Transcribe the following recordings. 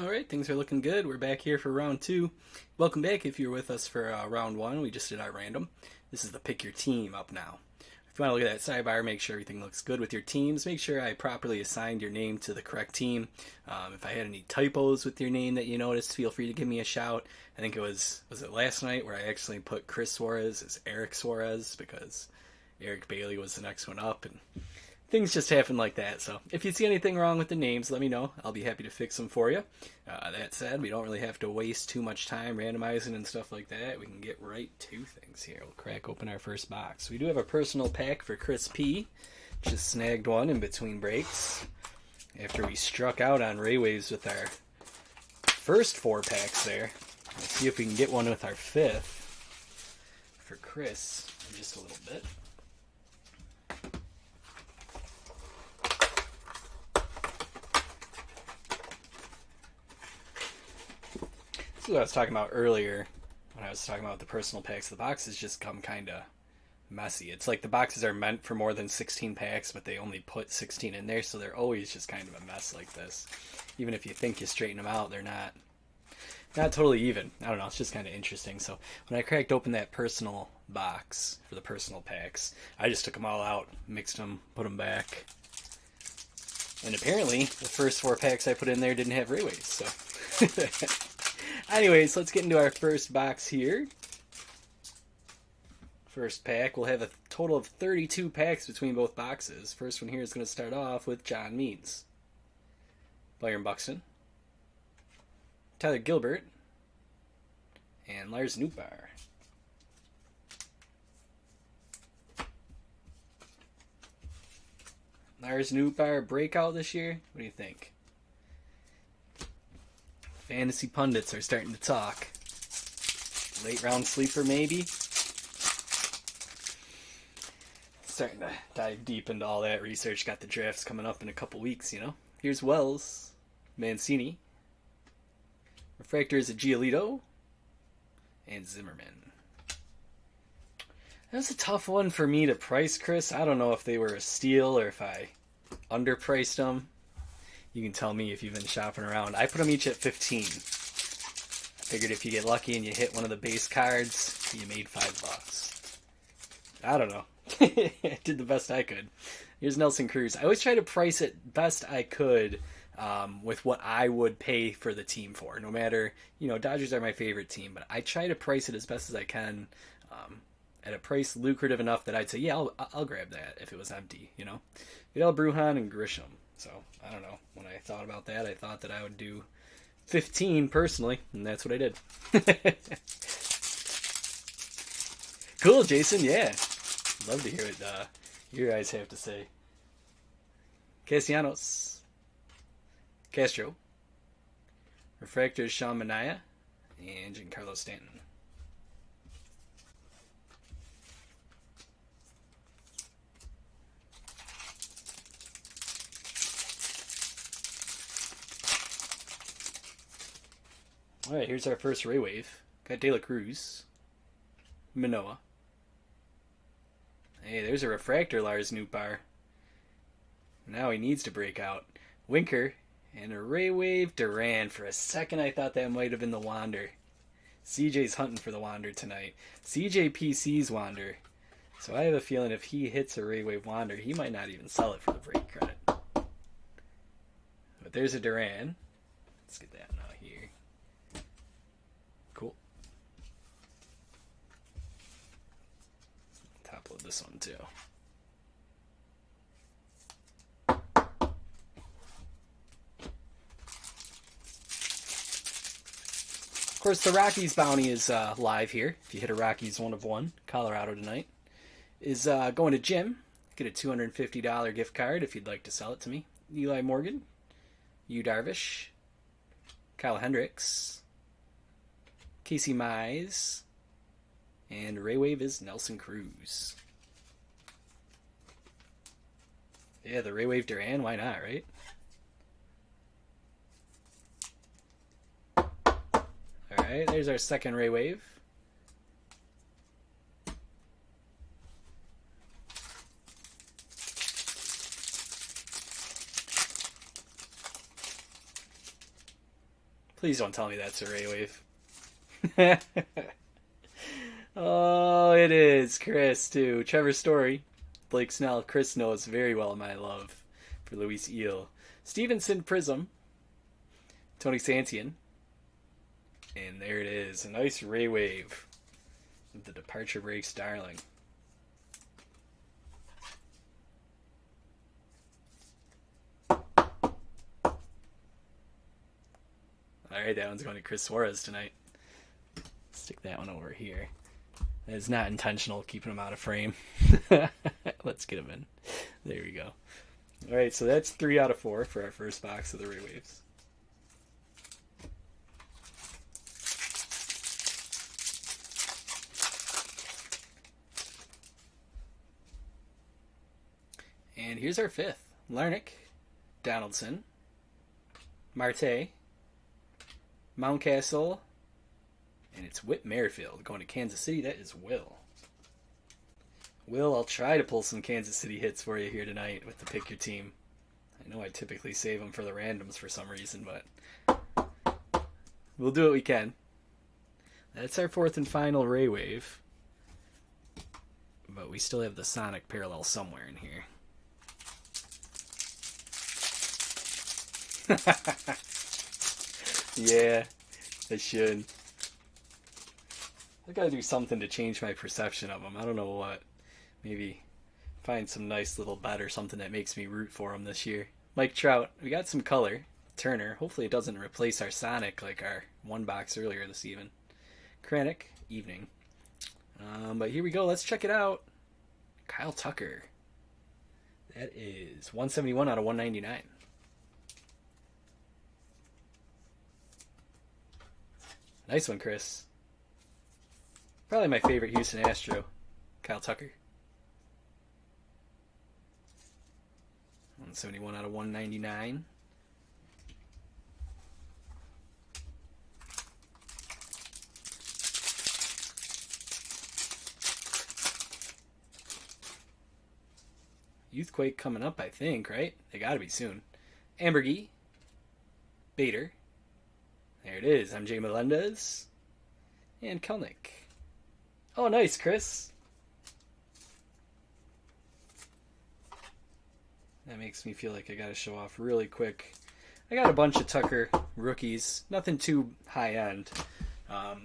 Alright, things are looking good. We're back here for round two. Welcome back if you're with us for round one. We just did our random. This is the pick your team up now. If you want to look at that sidebar, make sure everything looks good with your teams. Make sure I properly assigned your name to the correct team. If I had any typos with your name that you noticed, feel free to give me a shout. I think was it last night where I actually put Chris Suarez as Eric Suarez because Eric Bailey was the next one up, and things just happen like that. So if you see anything wrong with the names, let me know. I'll be happy to fix them for you. That said, we don't really have to waste too much time randomizing and stuff like that. We can get right to things here. We'll crack open our first box. We do have a personal pack for Chris P. Just snagged one in between breaks after we struck out on raywaves with our first four packs there. Let's see if we can get one with our fifth for Chris in just a little bit. This is what I was talking about earlier when I was talking about the personal packs. The boxes just come kind of messy. It's like the boxes are meant for more than 16 packs, but they only put 16 in there, so they're always just kind of a mess like this. Even if you think you straighten them out, they're not totally even. I don't know, it's just kind of interesting. So when I cracked open that personal box for the personal packs, I just took them all out, mixed them, put them back. And apparently, the first four packs I put in there didn't have raywaves, so... Anyways, let's get into our first box here. First pack, we'll have a total of 32 packs between both boxes. First one here is going to start off with John Means, Byron Buxton, Tyler Gilbert, and Lars Nootbaar. Lars Nootbaar breakout this year? What do you think? Fantasy pundits are starting to talk. Late round sleeper, maybe? Starting to dive deep into all that research. Got the drafts coming up in a couple weeks, you know? Here's Wells, Mancini, Refractor is a Giolito, and Zimmerman. That was a tough one for me to price, Chris. I don't know if they were a steal or if I underpriced them. You can tell me if you've been shopping around. I put them each at 15. I figured if you get lucky and you hit one of the base cards, you made $5. I don't know. I did the best I could. Here's Nelson Cruz. I always try to price it best I could with what I would pay for the team for. No matter, Dodgers are my favorite team, but I try to price it as best as I can at a price lucrative enough that I'd say, yeah, I'll grab that if it was empty, Vidal, Brujan, and Grisham. So, I don't know. When I thought about that, I thought that I would do 15 personally, and that's what I did. Cool, Jason. Yeah. Love to hear what you guys have to say. Castellanos, Castro, Refractor Sean Manaea, and Giancarlo Stanton. Alright, here's our first raywave. Got De La Cruz, Manoah. Hey, there's a refractor, Lars Nootbaar. Now he needs to break out. Winker and a raywave Duran. For a second, I thought that might have been the Wander. CJ's hunting for the Wander tonight. CJ PC's Wander. So I have a feeling if he hits a raywave Wander, he might not even sell it for the break credit. But there's a Duran. Let's get that now here. Cool. Top load this one too. Of course, the Rockies bounty is live here. If you hit a Rockies 1 of 1, Colorado tonight, is going to Jim. Get a $250 gift card if you'd like to sell it to me. Eli Morgan, Yu Darvish, Kyle Hendricks, Casey Mize, and raywave is Nelson Cruz. Yeah, the raywave Duran, why not, right? Alright, there's our second raywave. Please don't tell me that's a raywave. Oh, it is. Chris, too. Trevor Story. Blake Snell. Chris knows very well my love for Luis Eel. Stevenson Prism. Tony Santian. And there it is. A nice raywave of the Departure Breaks Darling. Alright, that one's going to Chris Suarez tonight. Stick that one over here. That is not intentional, keeping him out of frame. Let's get him in. There we go. Alright, so that's 3 out of 4 for our first box of the Raywaves. And here's our fifth. Larnick, Donaldson, Marte, Mountcastle, and it's Whit Merrifield going to Kansas City. That is Will. Will, I'll try to pull some Kansas City hits for you here tonight with the Pick Your Team. I know I typically save them for the randoms for some reason, but we'll do what we can. That's our fourth and final Raywave. But we still have the Sonic parallel somewhere in here. Yeah, I should. I gotta do something to change my perception of them. I don't know what. Maybe find some nice little bet or something that makes me root for them this year. Mike Trout, we got some color. Turner, hopefully it doesn't replace our Sonic like our one box earlier this even. Kranick, evening. But here we go, let's check it out. Kyle Tucker. That is 171 out of 199. Nice one, Chris. Probably my favorite Houston Astro, Kyle Tucker. 171 out of 199. Youthquake coming up, I think, right? They gotta be soon. Ambergy. Bader. There it is. MJ Melendez. And Kelnick. Oh, nice, Chris. That makes me feel like I gotta show off really quick. I got a bunch of Tucker rookies. Nothing too high-end. But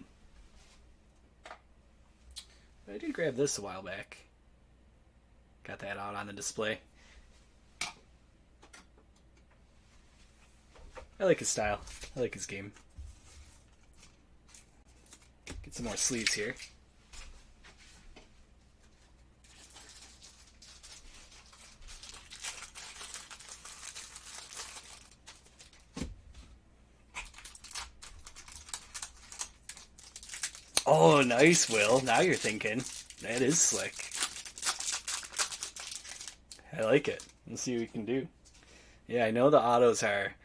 I did grab this a while back. Got that out on the display. I like his style. I like his game. Get some more sleeves here. Oh, nice, Will. Now you're thinking. That is slick. I like it. Let's see what we can do. Yeah, I know the autos are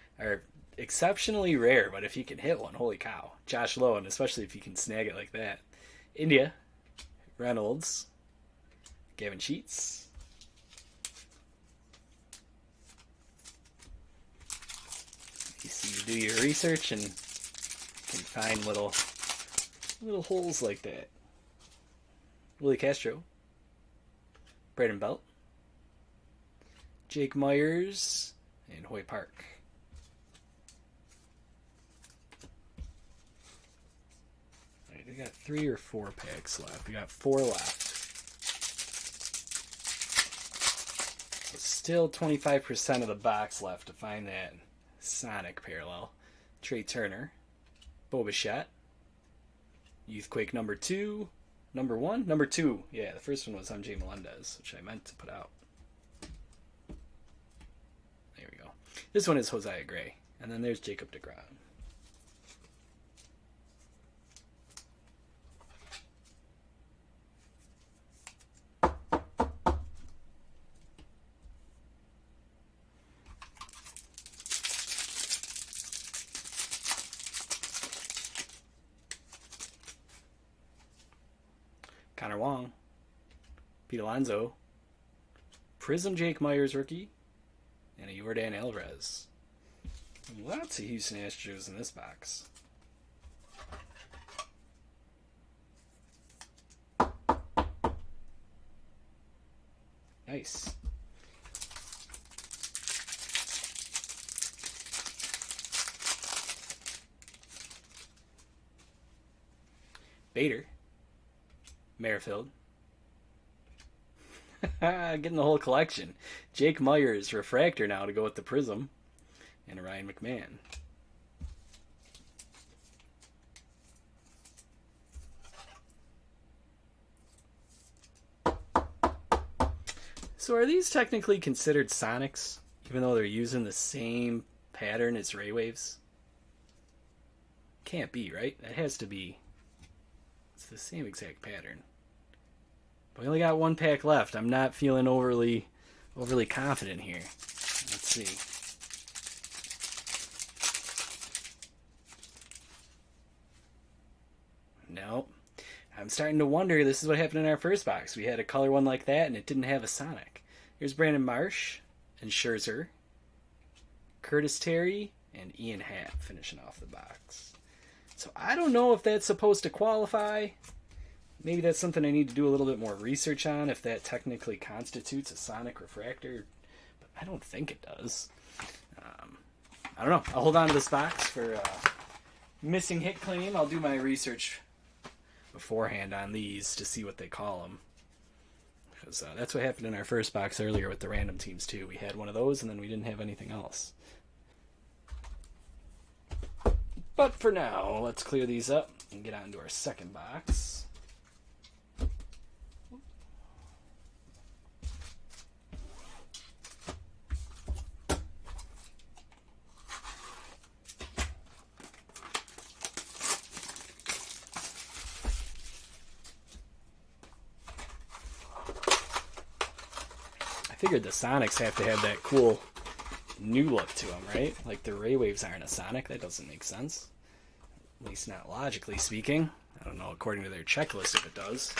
exceptionally rare, but if you can hit one, holy cow. Josh Lowen, especially if you can snag it like that. India, Reynolds, Gavin Sheets. You do your research and can find little holes like that. Willie Castro, Braden Belt, Jake Myers, and Hoy Park. Alright, we got 3 or 4 packs left. We got 4 left. So still 25% of the box left to find that Sonic parallel. Trey Turner, Bo Bichette, Youthquake number 2, number 1, number 2. Yeah, the first one was MJ Melendez, which I meant to put out. There we go. This one is Hosea Gray, and then there's Jacob deGrom. Connor Wong, Pete Alonso, Prism Jake Myers rookie, and a Yordan Alvarez. Lots of Houston Astros in this box. Nice. Bader. Merrifield. Getting the whole collection. Jake Myers, refractor now to go with the Prism. And Ryan McMahon. So are these technically considered Sonics, even though they're using the same pattern as Raywaves? Can't be, right? That has to be. It's the same exact pattern. But we only got one pack left. I'm not feeling overly confident here. Let's see. No. I'm starting to wonder, this is what happened in our first box. We had a color one like that, and it didn't have a Sonic. Here's Brandon Marsh and Scherzer. Curtis Terry and Ian Happ finishing off the box. So I don't know if that's supposed to qualify. Maybe that's something I need to do a little bit more research on, if that technically constitutes a Sonic refractor. But I don't think it does. I don't know. I'll hold on to this box for missing hit claim. I'll do my research beforehand on these to see what they call them. Because that's what happened in our first box earlier with the random teams too. We had one of those and then we didn't have anything else. But for now, let's clear these up and get on to our second box. I figured the Sonics have to have that cool new look to them, right? Like the Raywaves aren't a Sonic. That doesn't make sense. At least not logically speaking. I don't know according to their checklist if it does.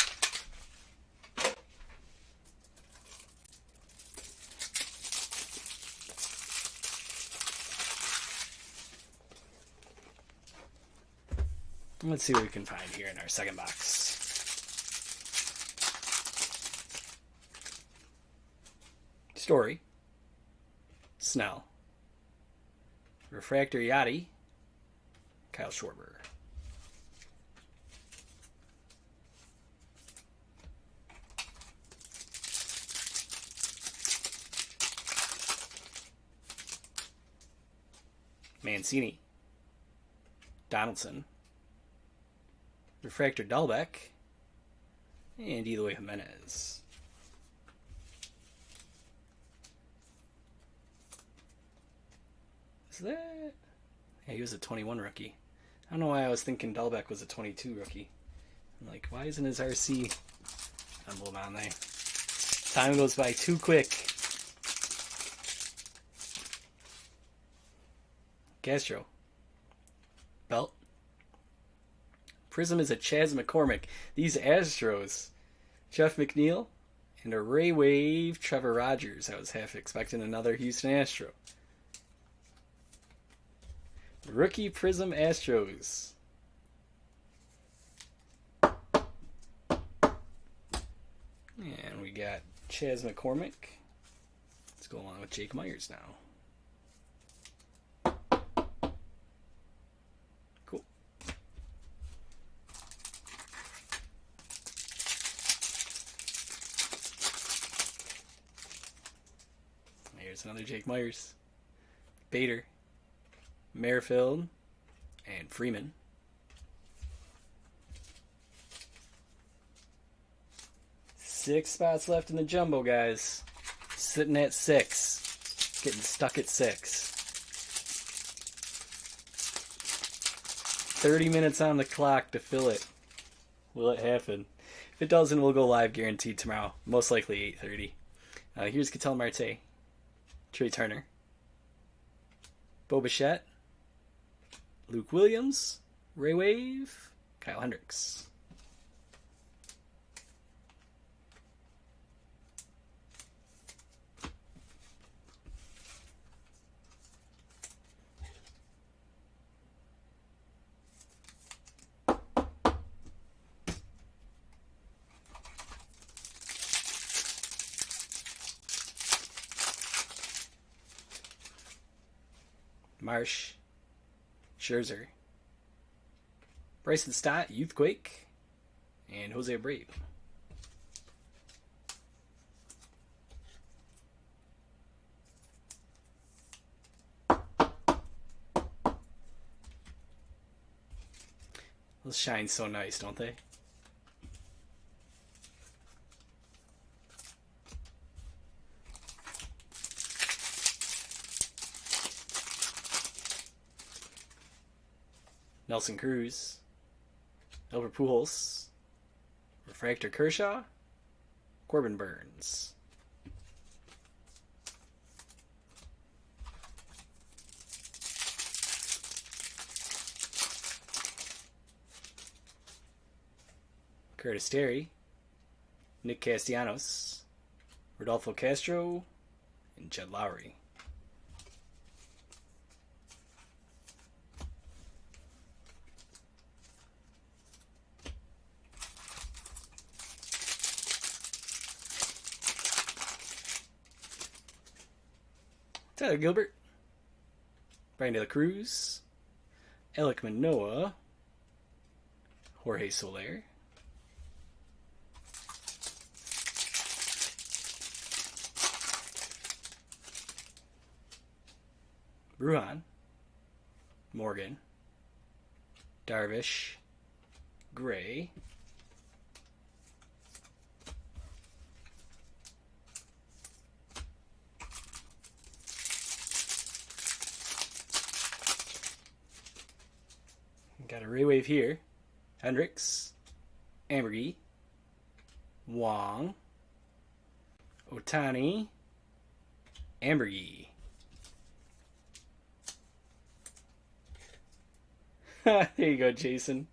Let's see what we can find here in our second box. Story. Snell. Refractor Yachty. Kyle Schwarber. Mancini. Donaldson. Refractor Dahlbeck. And Eloy Jimenez. That? Yeah, he was a 21 rookie. I don't know why I was thinking Dahlbeck was a 22 rookie. I'm like, why isn't his RC emblem on there? Time goes by too quick. Castro. Belt. Prism is a Chas McCormick. These Astros. Jeff McNeil. And a Raywave Trevor Rogers. I was half expecting another Houston Astro. Rookie Prism Astros. And we got Chas McCormick. Let's go along with Jake Myers now. Cool. Here's another Jake Myers. Bader. Merrifield and Freeman. Six spots left in the jumbo, guys. Sitting at 6. Getting stuck at 6. 30 minutes on the clock to fill it. Will it happen? If it doesn't, we'll go live guaranteed tomorrow. Most likely 8:30. Here's Ketel Marte. Trey Turner. Bo Bichette. Luke Williams, Raywave, Kyle Hendricks. Marsh, Scherzer, Bryson Stott, Youthquake, and Jose Abreu. Those shine so nice, don't they? Nelson Cruz, Albert Pujols, Refractor Kershaw, Corbin Burns. Curtis Terry, Nick Castellanos, Rodolfo Castro, and Jed Lowry. Tyler Gilbert, Brian De La Cruz, Alek Manoah, Jorge Soler, Bruhan, Morgan, Darvish, Gray, got a raywave here, Hendricks, Ambergy, Wong, Otani, Ambergy. There you go, Jason.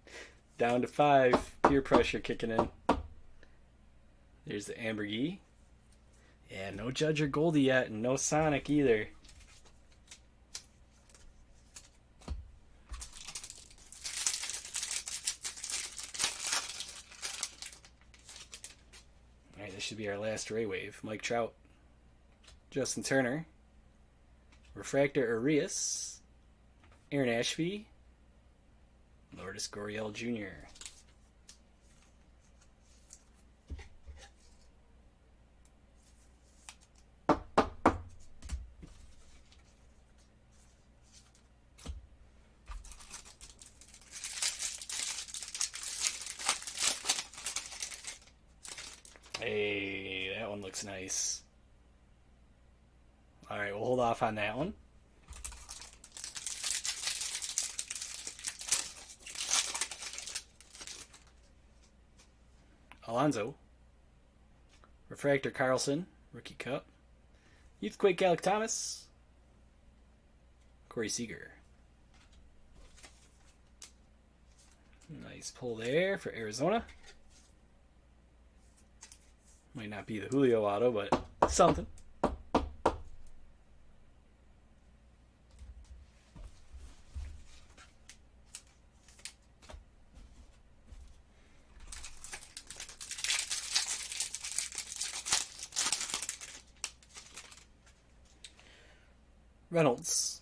Down to 5. Peer pressure kicking in. There's the Ambergy. Yeah, no Judge or Goldie yet, and no Sonic either. Alright, this should be our last raywave. Mike Trout, Justin Turner, Refractor Arias, Aaron Ashby, Lourdes Gurriel Jr. Hey, that one looks nice. Alright, we'll hold off on that one. Alonso, Refractor Carlson, Rookie Cup, Youthquake Alec Thomas, Corey Seager. Nice pull there for Arizona. Might not be the Julio auto, but something. Reynolds,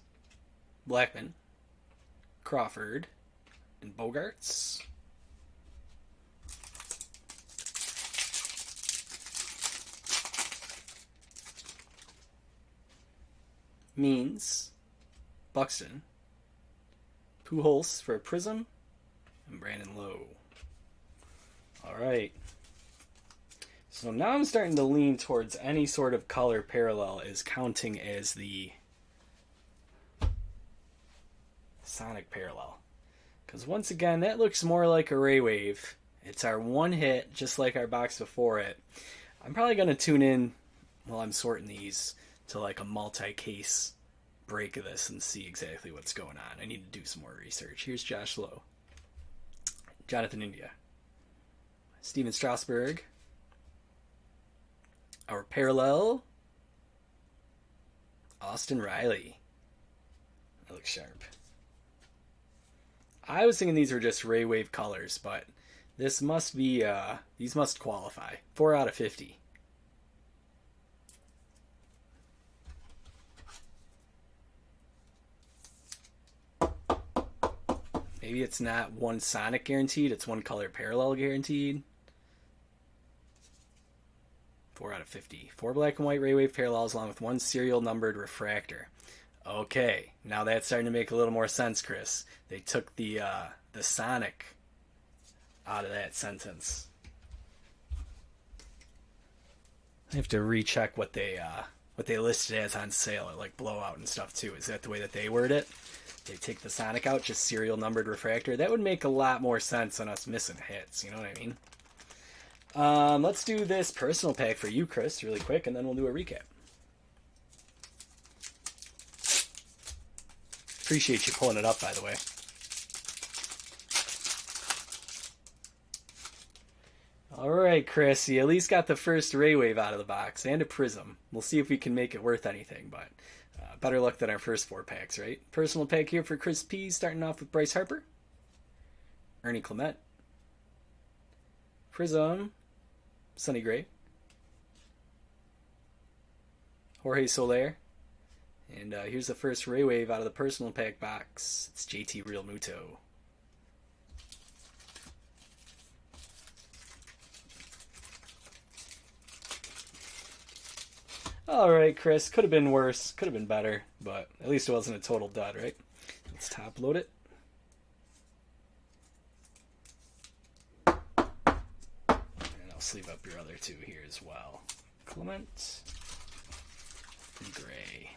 Blackman, Crawford, and Bogarts. Means, Buxton, Pujols for a Prism, and Brandon Lowe. Alright. So now I'm starting to lean towards any sort of color parallel is counting as the Sonic parallel. Because once again, that looks more like a raywave. It's our one hit, just like our box before it. I'm probably going to tune in while I'm sorting these to like a multi-case break of this and see exactly what's going on. I need to do some more research. Here's Josh Lowe, Jonathan India, Steven Strasburg, our parallel, Austin Riley. That looks sharp. I was thinking these were just raywave colors, but this must be, these must qualify. 4 out of 50. Maybe it's not one Sonic guaranteed, it's one color parallel guaranteed. 4 out of 50. 4 black and white raywave parallels along with 1 serial numbered refractor. Okay, now that's starting to make a little more sense, Chris. They took the Sonic out of that sentence. I have to recheck what they listed as on sale at like Blowout and stuff too. Is that the way that they word it? They take the Sonic out, just serial numbered refractor. That would make a lot more sense than us missing hits. You know what I mean? Let's do this personal pack for you, Chris, really quick, and then we'll do a recap. Appreciate you pulling it up, by the way. All right, Chris, you at least got the first raywave out of the box and a prism. We'll see if we can make it worth anything, but better luck than our first 4 packs, right? Personal pack here for Chris P, starting off with Bryce Harper, Ernie Clement, Prism, Sonny Gray, Jorge Soler, and here's the first raywave out of the personal pack box. It's JT Real Muto. Alright, Chris, could have been worse, could have been better, but at least it wasn't a total dud, right? Let's top load it. And I'll sleeve up your other 2 here as well. Clement and Gray.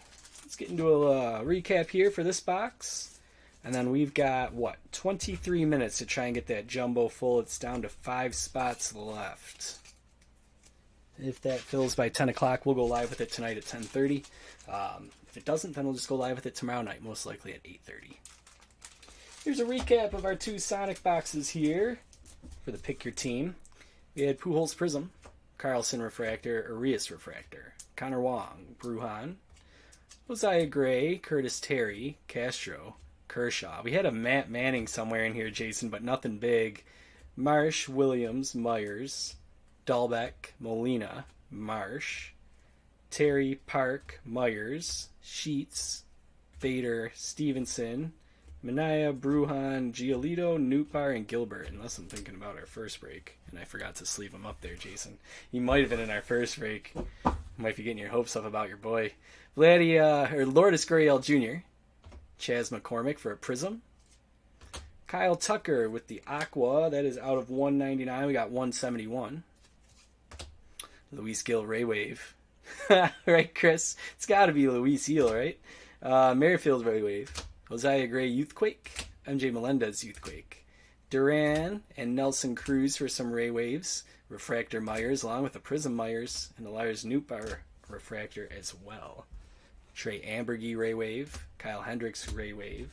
Let's get into a recap here for this box. And then we've got, what, 23 minutes to try and get that jumbo full. It's down to 5 spots left. If that fills by 10 o'clock, we'll go live with it tonight at 10:30. If it doesn't, then we'll just go live with it tomorrow night, most likely at 8:30. Here's a recap of our 2 Sonic boxes here for the Pick Your Team. We had Pujols Prism, Carlson Refractor, Arias Refractor, Connor Wong, Bruhan, Josiah Gray, Curtis Terry, Castro, Kershaw. We had a Matt Manning somewhere in here, Jason, but nothing big. Marsh, Williams, Myers, Dahlbeck, Molina, Marsh, Terry, Park, Myers, Sheets, Bader, Stevenson, Minaya, Bruhan, Giolito, Nootbaar, and Gilbert, unless I'm thinking about our first break. And I forgot to sleeve him up there, Jason. He might have been in our first break. Might be getting your hopes up about your boy. Lourdes Gurriel Jr., Chas McCormick for a Prism, Kyle Tucker with the Aqua. That is out of 199. We got 171. Luis Gil Raywave. Right, Chris? It's got to be Luis Gil, right? Merrifield Raywave. Josiah Gray Youthquake. MJ Melendez Youthquake. Duran and Nelson Cruz for some Raywaves. Refractor Myers along with the Prism Myers. And the Lars Nootbaar Refractor as well. Trey Ambergy Raywave. Kyle Hendricks Raywave.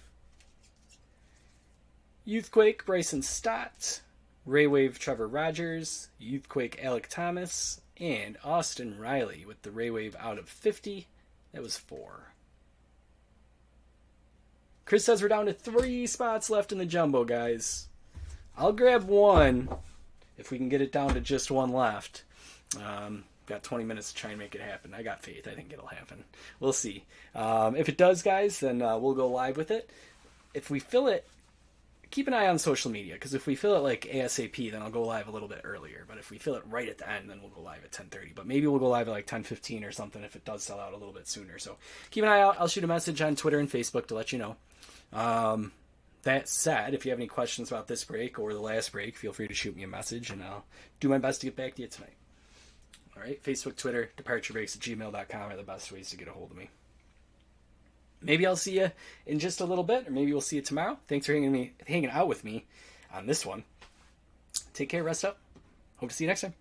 Youthquake Bryson Stott. Raywave Trevor Rogers. Youthquake Alec Thomas. And Austin Riley with the Raywave out of 50. That was 4. Chris says we're down to 3 spots left in the jumbo, guys. I'll grab 1 if we can get it down to just 1 left. Got 20 minutes to try and make it happen. I got faith. I think it'll happen. We'll see. If it does, guys, then we'll go live with it. If we fill it, keep an eye on social media, because if we fill it like ASAP, then I'll go live a little bit earlier. But if we fill it right at the end, then we'll go live at 10:30. But maybe we'll go live at like 10:15 or something if it does sell out a little bit sooner. So keep an eye out. I'll shoot a message on Twitter and Facebook to let you know. That said, if you have any questions about this break or the last break, feel free to shoot me a message, and I'll do my best to get back to you tonight. All right, Facebook, Twitter, departurebreaks@gmail.com are the best ways to get a hold of me. Maybe I'll see you in just a little bit, or maybe we'll see you tomorrow. Thanks for hanging out with me on this one. Take care, rest up. Hope to see you next time.